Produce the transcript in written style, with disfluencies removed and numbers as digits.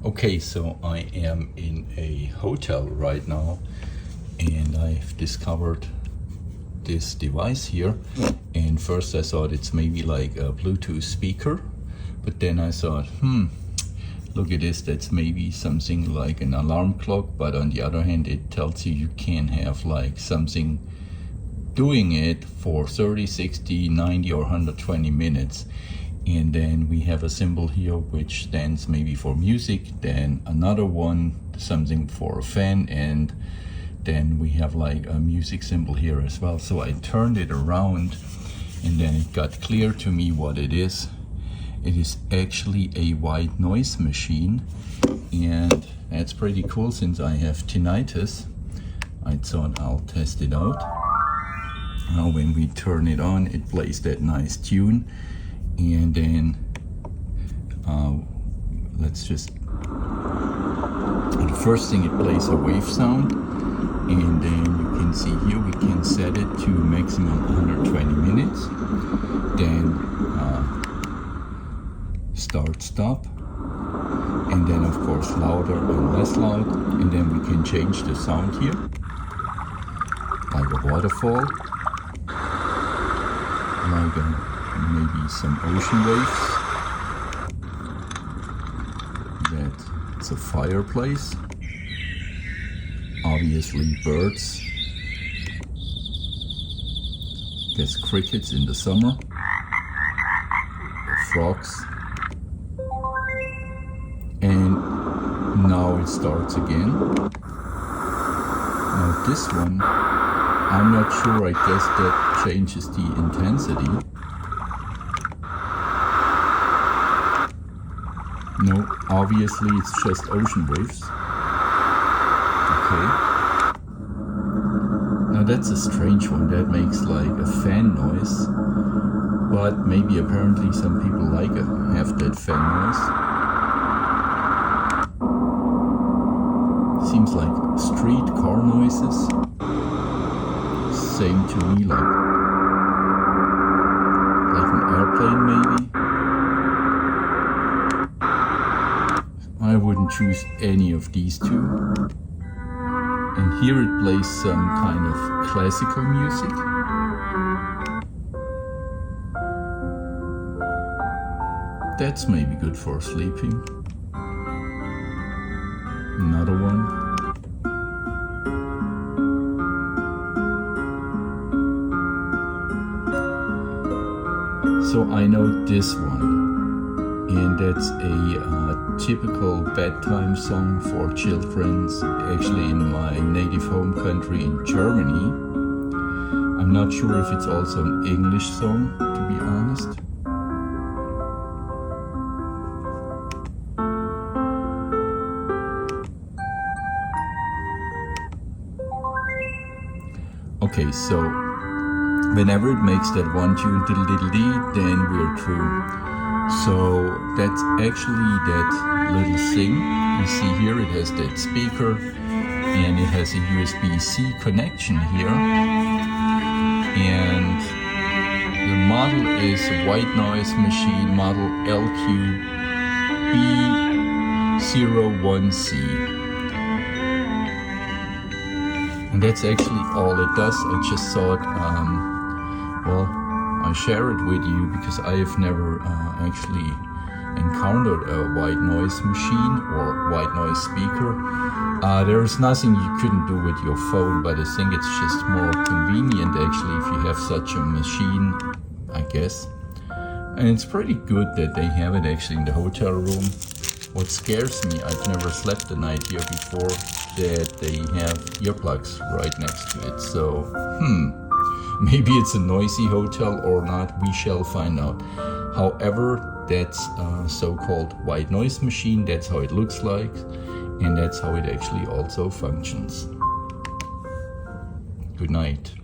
Okay, so I am in a hotel right now and I've discovered this device here, and first I thought it's maybe like a Bluetooth speaker, but then I thought, look at this, that's maybe something like an alarm clock, but on the other hand it tells you can have like something doing it for 30, 60, 90 or 120 minutes. And then we have a symbol here which stands maybe for music, then another one, something for a fan, and then we have like a music symbol here as well. So I turned it around and then it got clear to me what it is. It is actually a white noise machine, and that's pretty cool since I have tinnitus. I thought I'll test it out. Now when we turn it on, it plays that nice tune. And then let's just, the first thing, it plays a wave sound, and then you can see here we can set it to maximum 120 minutes, then start stop, and then of course louder and less loud, and then we can change the sound here like a waterfall, like maybe some ocean waves, that's a fireplace, obviously birds, there's crickets in the summer, frogs, and now it starts again. Now this one, I'm not sure, I guess that changes the intensity. No, obviously it's just ocean waves. Okay. Now that's a strange one, that makes like a fan noise. But maybe apparently some people have that fan noise. Seems like street car noises. Same to me, like an airplane maybe. I wouldn't choose any of these two. And here it plays some kind of classical music. That's maybe good for sleeping. Another one. So I know this one. And that's a typical bedtime song for children, actually in my native home country in Germany. I'm not sure if it's also an English song, to be honest. Okay, so whenever it makes that one tune, diddle diddle dee, then we're through. So that's actually that little thing. You see here it has that speaker and it has a USB-C connection here. And the model is a White Noise Machine model LQB01C. And that's actually all it does. I just thought, I share it with you because I have never actually encountered a white noise machine or white noise speaker. There is nothing you couldn't do with your phone, but I think it's just more convenient actually if you have such a machine, I guess. And it's pretty good that they have it actually in the hotel room. What scares me, I've never slept the night here before, that they have earplugs right next to it. So, maybe it's a noisy hotel or not, we shall find out. However, that's a so-called white noise machine, that's how it looks like, and that's how it actually also functions. Good night.